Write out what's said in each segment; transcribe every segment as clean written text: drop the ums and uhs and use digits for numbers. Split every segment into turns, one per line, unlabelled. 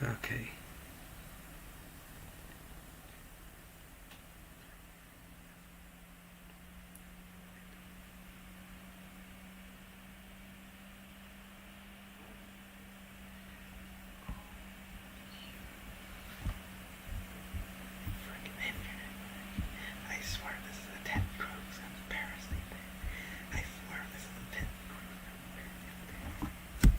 Okay. Freaking internet. I swear this is a Ted Cruz conspiracy. I swear this is a Ted Cruz conspiracy.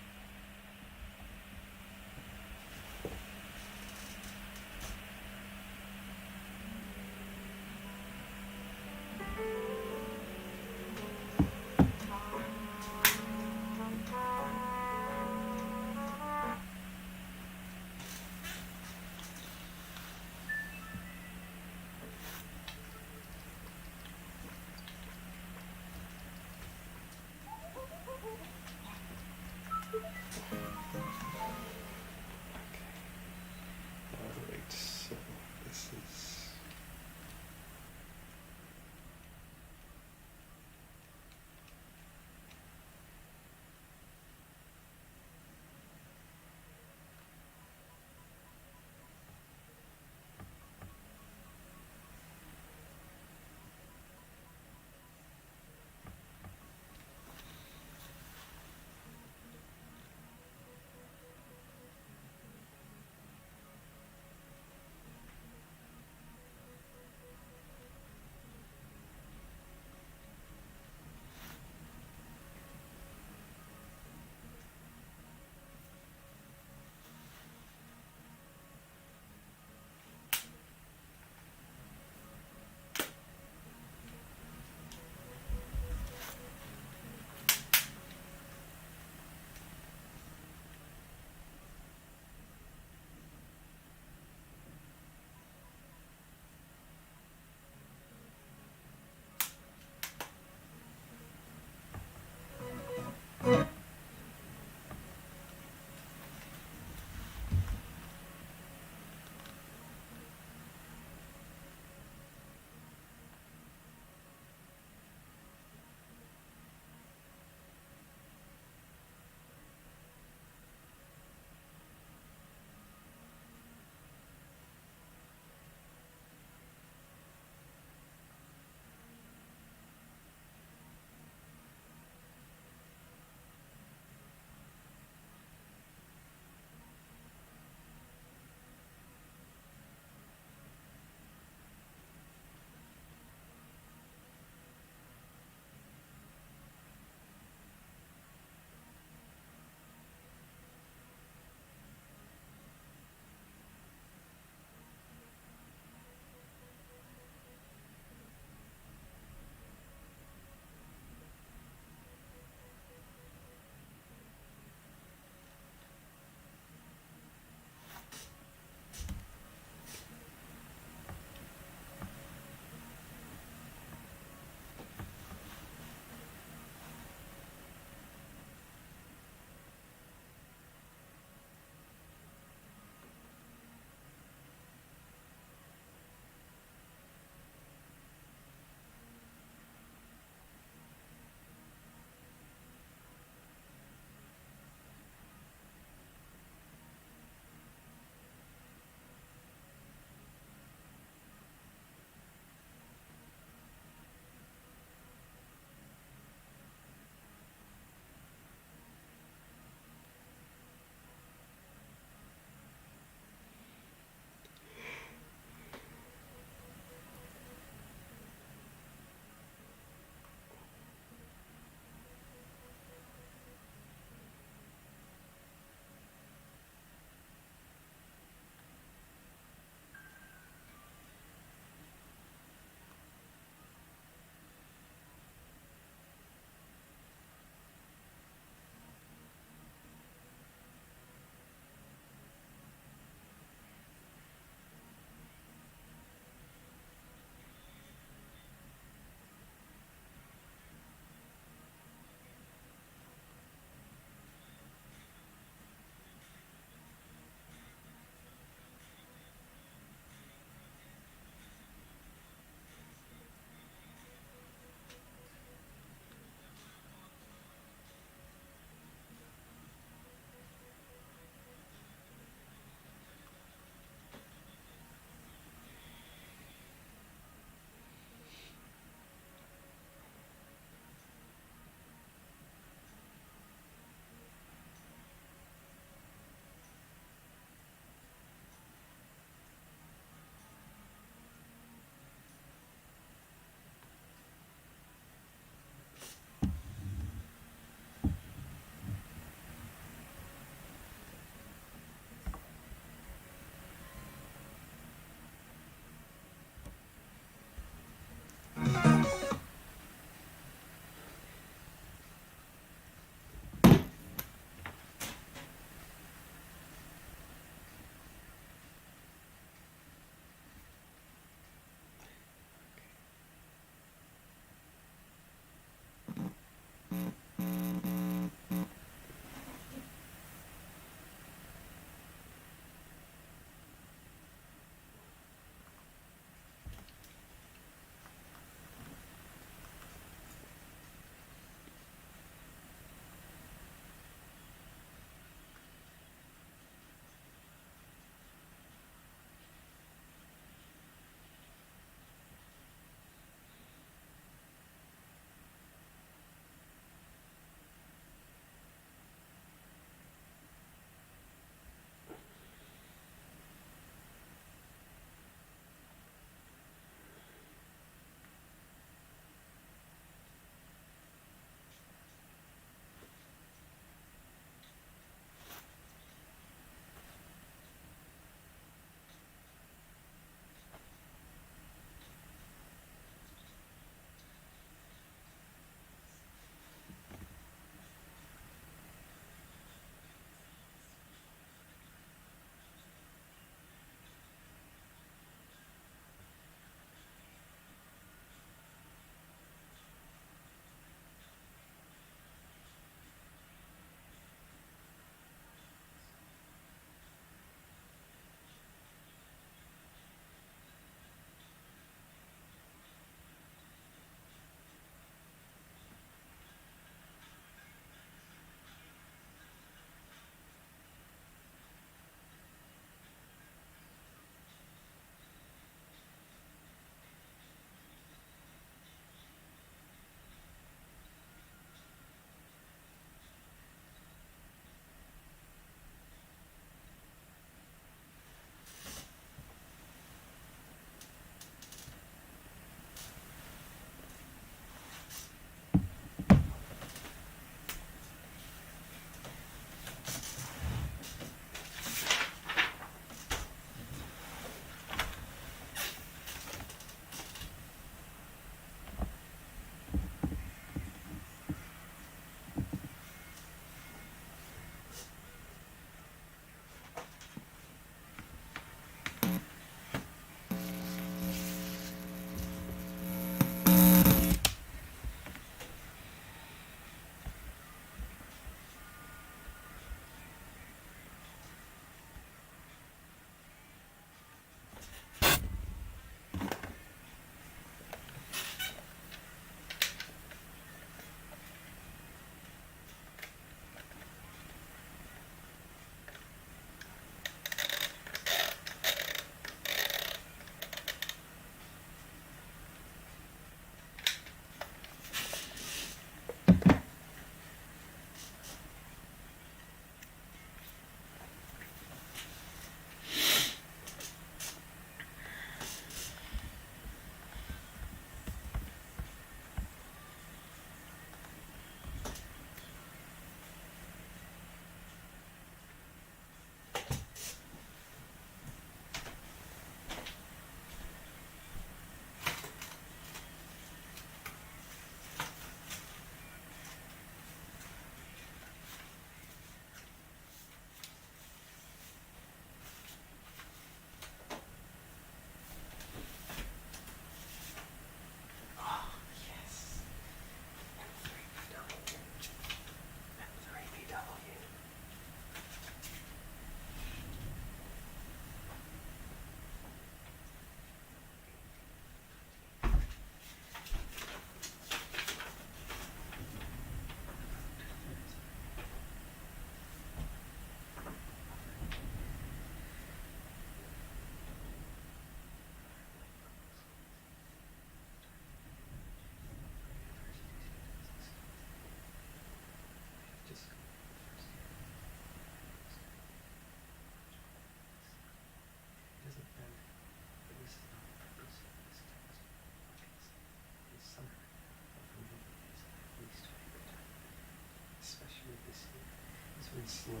slow.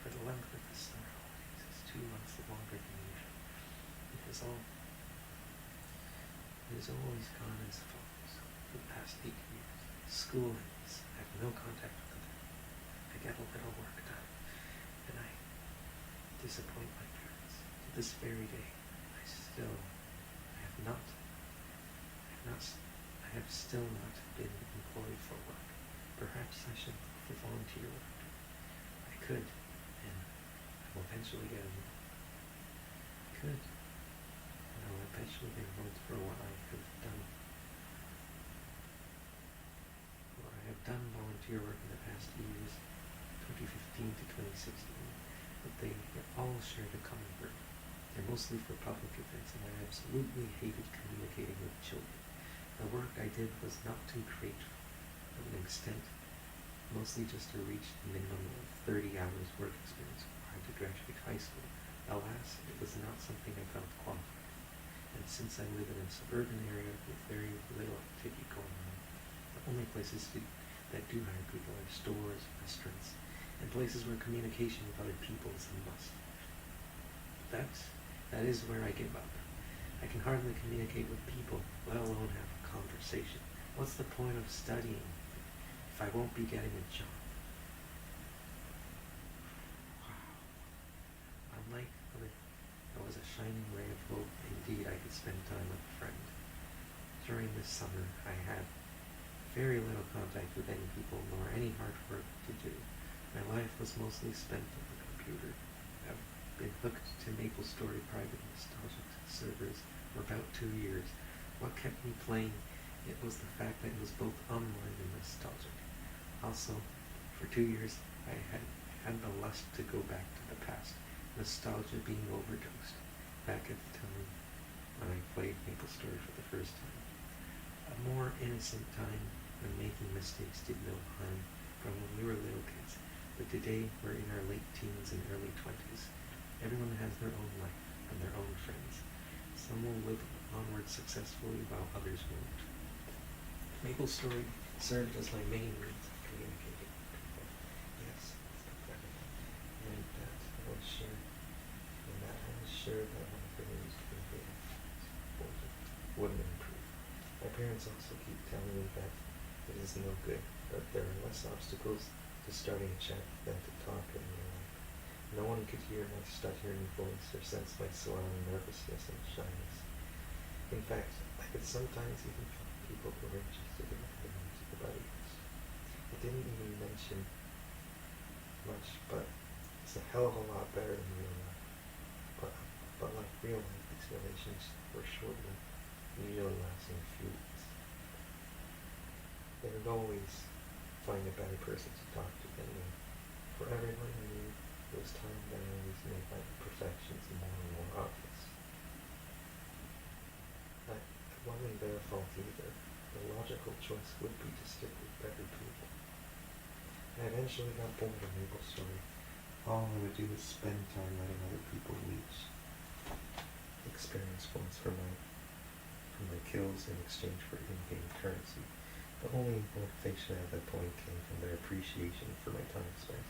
For the length of the summer holidays is 2 months longer than usual. It has always gone as follows. For the past 8 years, school ends. I have no contact with them. I get a little work done, and I disappoint my parents. To this very day, I have still not been employed for work. Perhaps I should look for volunteer work. I could, and I will eventually get a vote for what I have done. Well, I have done volunteer work in the past years, 2015 to 2016, but they all share the common burden. They're mostly for public events, and I absolutely hated communicating with children. The work I did was not too great of an extent, mostly just to reach the minimum of 30 hours work experience required to graduate high school. Alas, it was not something I felt qualified for, and since I live in a suburban area with very little activity going on, the only places that do hire people are stores, restaurants, and places where communication with other people is a must. That is where I give up. I can hardly communicate with people, let alone have a conversation. What's the point of studying if I won't be getting a job? Wow. Unlike other, there was a shining ray of hope. Indeed, I could spend time with a friend. During this summer, I had very little contact with any people, nor any hard work to do. My life was mostly spent on the computer. I've been hooked to MapleStory private nostalgic servers for about 2 years. What kept me playing it was the fact that it was both online and nostalgic. Also, for 2 years I had the lust to go back to the past, nostalgia being overdosed, back at the time when I played MapleStory for the first time. A more innocent time when making mistakes did no harm from when we were little kids, but today we're in our late teens and early 20s. Everyone has their own life and their own friends. Some will live onward successfully while others won't. MapleStory served as my main means of communicating with people. Yes, it's pathetic. And that I was sure that my abilities to communicate wouldn't improve. My parents also keep telling me that it is no good, but there are less obstacles to starting a chat than to talk in real life. No one could hear my stuttering voice or sense my swelling nervousness and shyness. In fact, I could sometimes even find people who were interested in my opinions about others. I didn't even mention much, but it's a hell of a lot better than real life. But like real life, these relations were short-lived, usually lasting a few weeks. They would always find a better person to talk to than me. For everyone I knew, it was time that I always made my imperfections more and more obvious. It wasn't their fault either. The logical choice would be to stick with better people. I eventually got bored of MapleStory. All I would do was spend time letting other people reach experience points for my kills in exchange for in-game currency. The only motivation at that point came from their appreciation for my time spent.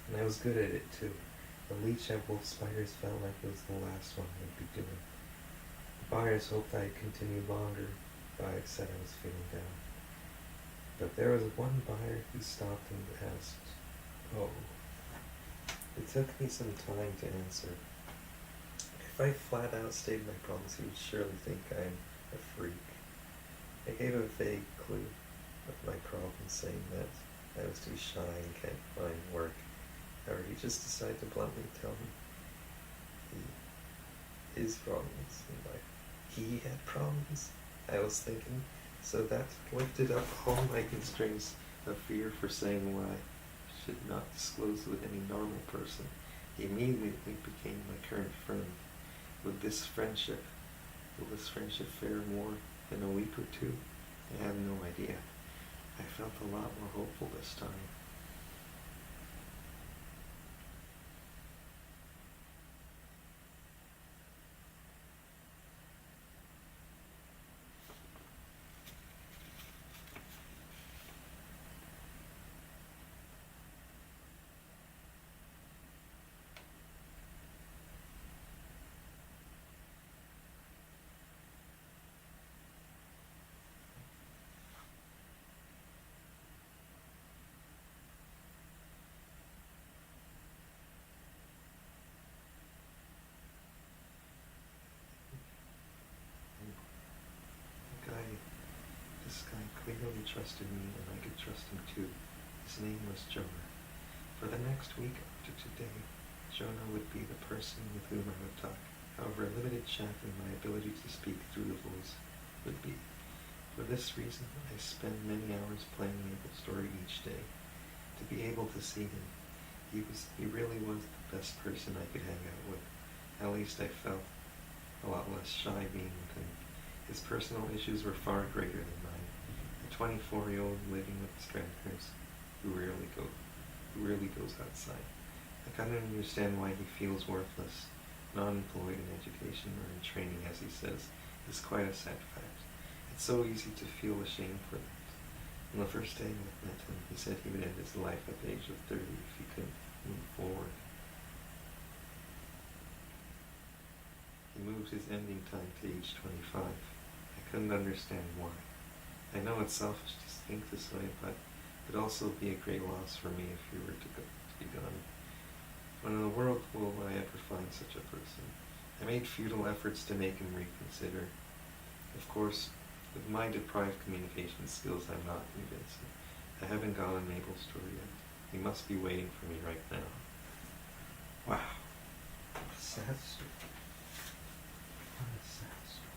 And I was good at it too. The leech at Wolf Spiders felt like it was the last one I'd be doing. The buyers hoped I'd continue longer, but I said I was feeling down. But there was one buyer who stopped and asked, "Oh." It took me some time to answer. If I flat out stated my problems, he would surely think I'm a freak. I gave a vague clue of my problems, saying that I was too shy and can't find work. However, he just decided to bluntly tell me his problems in life. He had problems, I was thinking, so that lifted up all my constraints of fear for saying what I should not disclose with any normal person. He immediately became my current friend. Will this friendship fare more in a week or two? I have no idea. I felt a lot more hopeful this time. clearly trusted me and I could trust him too. His name was Jonah. For the next week after today, Jonah would be the person with whom I would talk, however limited chat and my ability to speak through the voice would be. For this reason, I spend many hours playing MapleStory each day. To be able to see him, he really was the best person I could hang out with. At least I felt a lot less shy being with him. His personal issues were far greater than mine. A 24-year-old living with his grandparents who rarely goes outside. I kind of understand why he feels worthless, not employed in education or in training, as he says. It's quite a sad fact. It's so easy to feel ashamed for that. On the first day I met him, he said he would end his life at the age of 30 if he couldn't move forward. He moved his ending time to age 25. I couldn't understand why. I know it's selfish to think this way, but it would also be a great loss for me if he were to be gone. When in the world will I ever find such a person? I made futile efforts to make him reconsider. Of course, with my deprived communication skills, I'm not convincing. I haven't gone on MapleStory yet. He must be waiting for me right now. Wow. What a sad story. What a sad story.